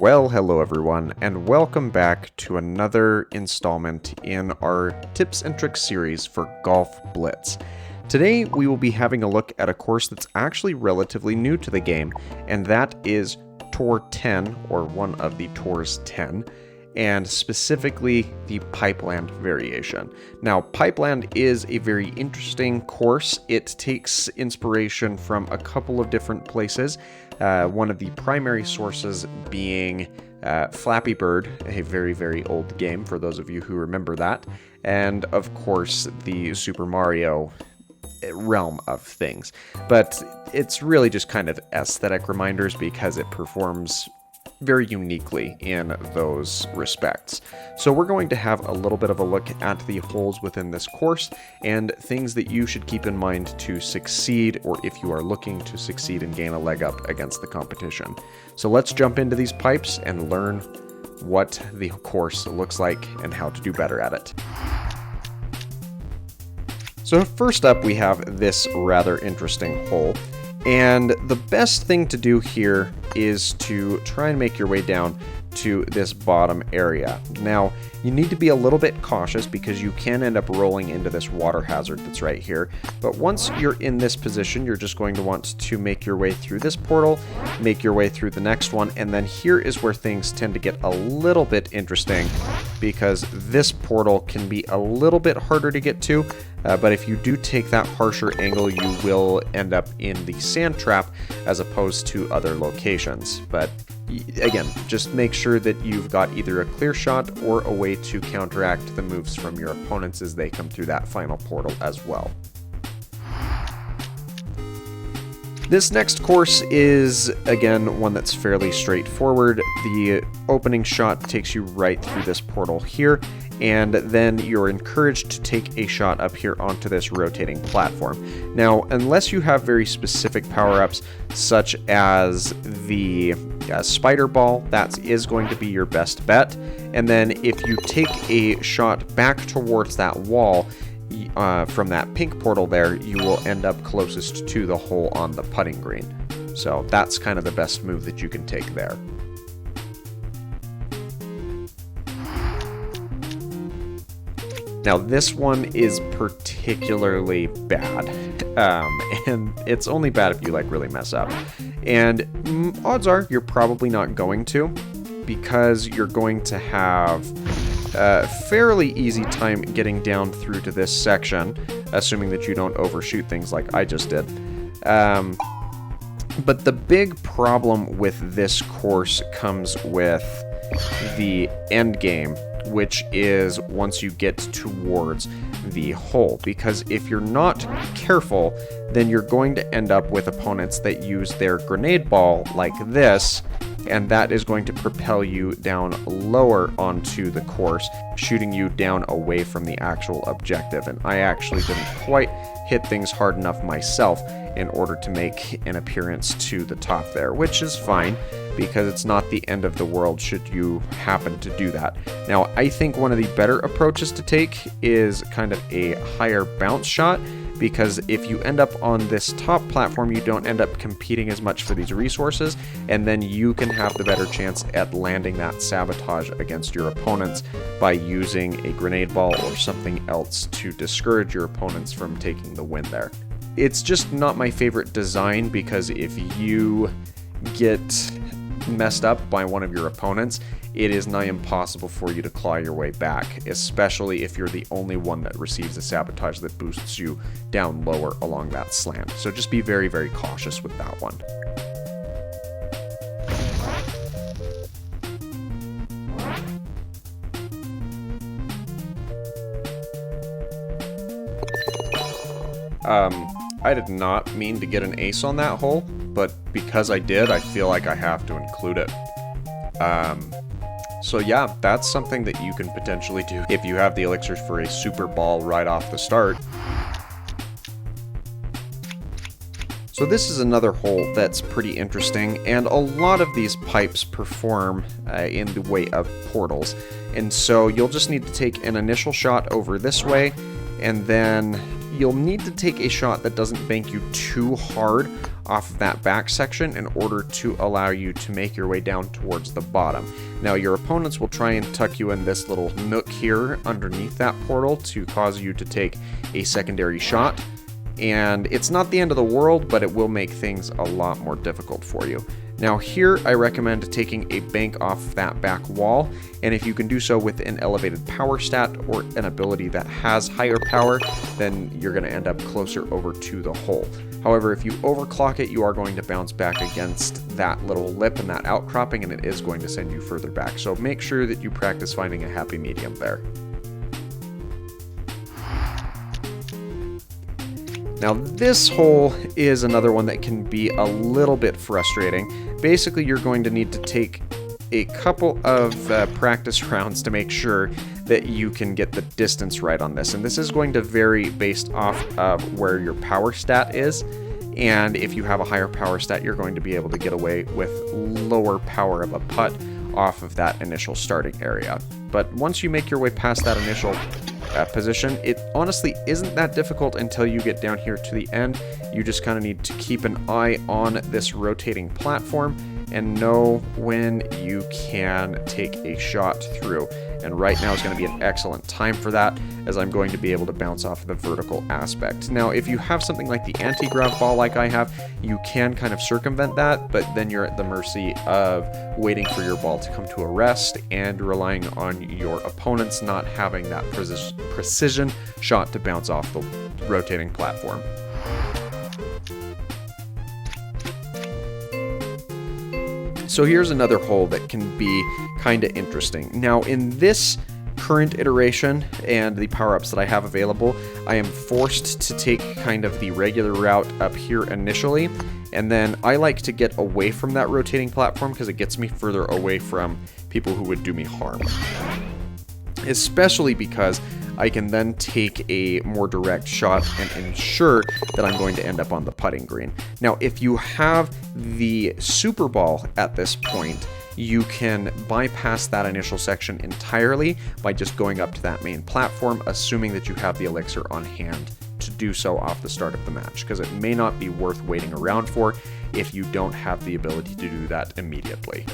Well, hello everyone, and welcome back to another installment in our tips and tricks series for Golf Blitz. Today we will be having a look at a course that's actually relatively new to the game, and that is Tour 10, or one of the Tours 10, and specifically the Pipeland variation. Now, Pipeland is a very interesting course. It takes inspiration from a couple of different places. One of the primary sources being Flappy Bird, a very, very old game for those of you who remember that, and of course the Super Mario realm of things. But it's really just kind of aesthetic reminders because it performs very uniquely in those respects. So we're going to have a little bit of a look at the holes within this course and things that you should keep in mind to succeed, or if you are looking to succeed and gain a leg up against the competition. So let's jump into these pipes and learn what the course looks like and how to do better at it. So first up, we have this rather interesting hole. And the best thing to do here is to try and make your way down to this bottom area. Now, you need to be a little bit cautious because you can end up rolling into this water hazard that's right here. But once you're in this position, you're just going to want to make your way through this portal, make your way through the next one, and then here is where things tend to get a little bit interesting because this portal can be a little bit harder to get to. But if you do take that harsher angle, you will end up in the sand trap as opposed to other locations. But again, just make sure that you've got either a clear shot or a way to counteract the moves from your opponents as they come through that final portal as well. This next course is, again, one that's fairly straightforward. The opening shot takes you right through this portal here, and then you're encouraged to take a shot up here onto this rotating platform. Now, unless you have very specific power-ups, such as the spider ball, that is going to be your best bet. And then if you take a shot back towards that wall, from that pink portal there, you will end up closest to the hole on the putting green. So that's kind of the best move that you can take there. Now this one is particularly bad, and it's only bad if you really mess up. And odds are you're probably not going to, because you're going to have a fairly easy time getting down through to this section, assuming that you don't overshoot things like I just did. But the big problem with this course comes with the end game, which is once you get towards the hole, because if you're not careful, then you're going to end up with opponents that use their grenade ball like this, and that is going to propel you down lower onto the course, shooting you down away from the actual objective. And I actually didn't quite hit things hard enough myself in order to make an appearance to the top there, which is fine because it's not the end of the world should you happen to do that. Now, I think one of the better approaches to take is kind of a higher bounce shot, because if you end up on this top platform, you don't end up competing as much for these resources, and then you can have the better chance at landing that sabotage against your opponents by using a grenade ball or something else to discourage your opponents from taking the win there. It's just not my favorite design, because if you get messed up by one of your opponents, it is nigh impossible for you to claw your way back, especially if you're the only one that receives a sabotage that boosts you down lower along that slant. So just be very, very cautious with that one. I did not mean to get an ace on that hole, but because I did, I feel like I have to include it. So yeah, that's something that you can potentially do if you have the elixirs for a super ball right off the start. So this is another hole that's pretty interesting, and a lot of these pipes perform in the way of portals. And so you'll just need to take an initial shot over this way, and then you'll need to take a shot that doesn't bank you too hard off of that back section in order to allow you to make your way down towards the bottom. Now your opponents will try and tuck you in this little nook here underneath that portal to cause you to take a secondary shot, and it's not the end of the world, but it will make things a lot more difficult for you. Now here I recommend taking a bank off that back wall, and if you can do so with an elevated power stat or an ability that has higher power, then you're going to end up closer over to the hole. However, if you overclock it, you are going to bounce back against that little lip and that outcropping, and it is going to send you further back. So make sure that you practice finding a happy medium there. Now this hole is another one that can be a little bit frustrating. Basically, you're going to need to take a couple of practice rounds to make sure that you can get the distance right on this. And this is going to vary based off of where your power stat is. And if you have a higher power stat, you're going to be able to get away with lower power of a putt off of that initial starting area. But once you make your way past that initial position, it honestly isn't that difficult until you get down here to the end. You just kind of need to keep an eye on this rotating platform and know when you can take a shot through. And right now is going to be an excellent time for that, as I'm going to be able to bounce off the vertical aspect. Now, if you have something like the anti-grav ball like I have, you can kind of circumvent that, but then you're at the mercy of waiting for your ball to come to a rest and relying on your opponents not having that precision shot to bounce off the rotating platform. So here's another hole that can be kind of interesting. Now in this current iteration and the power-ups that I have available, I am forced to take kind of the regular route up here initially, and then I like to get away from that rotating platform because it gets me further away from people who would do me harm. Especially because I can then take a more direct shot and ensure that I'm going to end up on the putting green. Now, if you have the Super Ball at this point, you can bypass that initial section entirely by just going up to that main platform, assuming that you have the elixir on hand to do so off the start of the match, because it may not be worth waiting around for if you don't have the ability to do that immediately.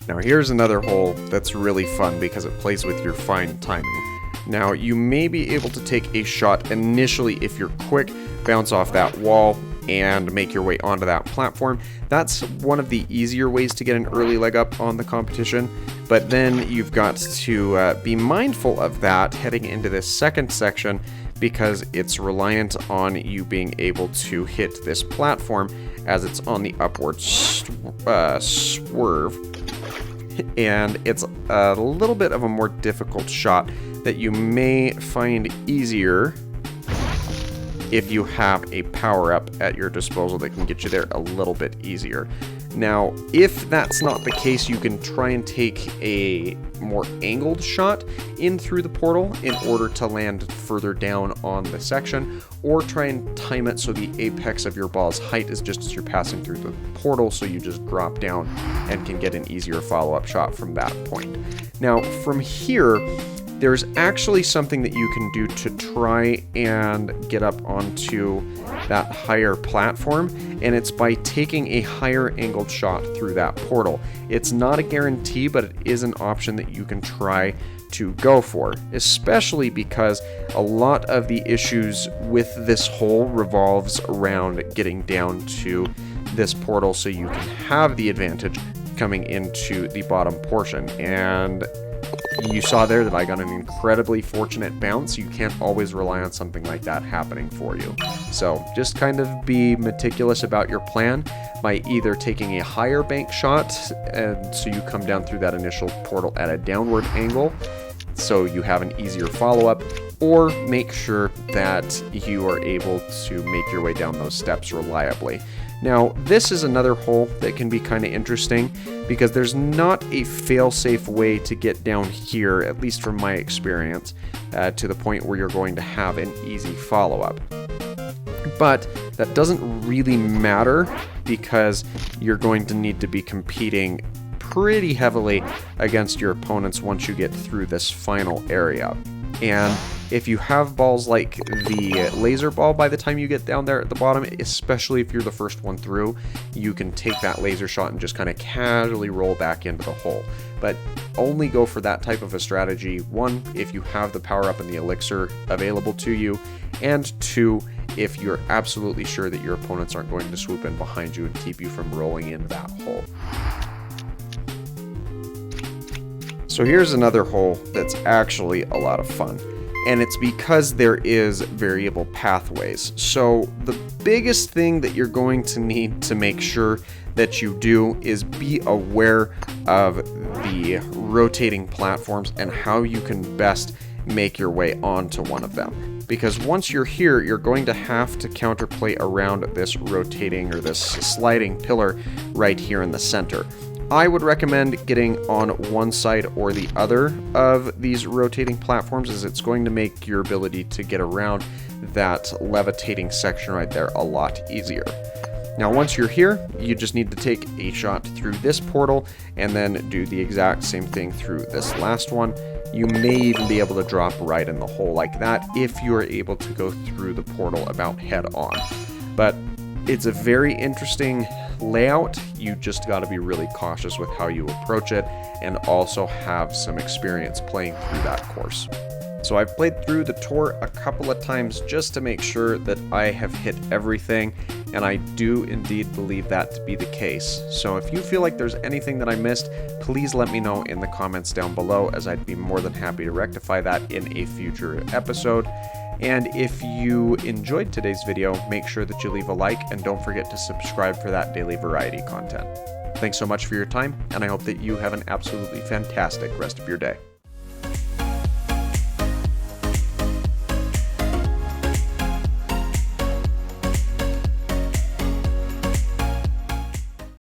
Now here's another hole that's really fun because it plays with your fine timing. Now you may be able to take a shot initially if you're quick, bounce off that wall, and make your way onto that platform. That's one of the easier ways to get an early leg up on the competition, but then you've got to be mindful of that heading into this second section, because it's reliant on you being able to hit this platform as it's on the upward swerve. And it's a little bit of a more difficult shot that you may find easier if you have a power-up at your disposal that can get you there a little bit easier. Now, if that's not the case, you can try and take a more angled shot in through the portal in order to land further down on the section, or try and time it so the apex of your ball's height is just as you're passing through the portal, so you just drop down and can get an easier follow-up shot from that point. Now, from here, there's actually something that you can do to try and get up onto that higher platform, and it's by taking a higher angled shot through that portal. It's not a guarantee, but it is an option that you can try to go for, especially because a lot of the issues with this hole revolves around getting down to this portal so you can have the advantage coming into the bottom portion. And you saw there that I got an incredibly fortunate bounce. You can't always rely on something like that happening for you. So just kind of be meticulous about your plan by either taking a higher bank shot, and so you come down through that initial portal at a downward angle so you have an easier follow-up, or make sure that you are able to make your way down those steps reliably. Now, this is another hole that can be kind of interesting because there's not a fail-safe way to get down here, at least from my experience, to the point where you're going to have an easy follow-up. But that doesn't really matter because you're going to need to be competing pretty heavily against your opponents once you get through this final area. And if you have balls like the laser ball by the time you get down there at the bottom, especially if you're the first one through, you can take that laser shot and just kind of casually roll back into the hole. But only go for that type of a strategy, one, if you have the power up and the elixir available to you, and two, if you're absolutely sure that your opponents aren't going to swoop in behind you and keep you from rolling into that hole. So here's another hole that's actually a lot of fun, and it's because there is variable pathways. So the biggest thing that you're going to need to make sure that you do is be aware of the rotating platforms and how you can best make your way onto one of them. Because once you're here, you're going to have to counterplay around this rotating or this sliding pillar right here in the center. I would recommend getting on one side or the other of these rotating platforms, as it's going to make your ability to get around that levitating section right there a lot easier. Now once you're here, you just need to take a shot through this portal and then do the exact same thing through this last one. You may even be able to drop right in the hole like that if you are able to go through the portal about head on. But it's a very interesting layout. You just got to be really cautious with how you approach it and also have some experience playing through that course. So I've played through the tour a couple of times just to make sure that I have hit everything, and I do indeed believe that to be the case. So if you feel like there's anything that I missed, please let me know in the comments down below, as I'd be more than happy to rectify that in a future episode. And if you enjoyed today's video, make sure that you leave a like and don't forget to subscribe for that daily variety content. Thanks so much for your time, and I hope that you have an absolutely fantastic rest of your day.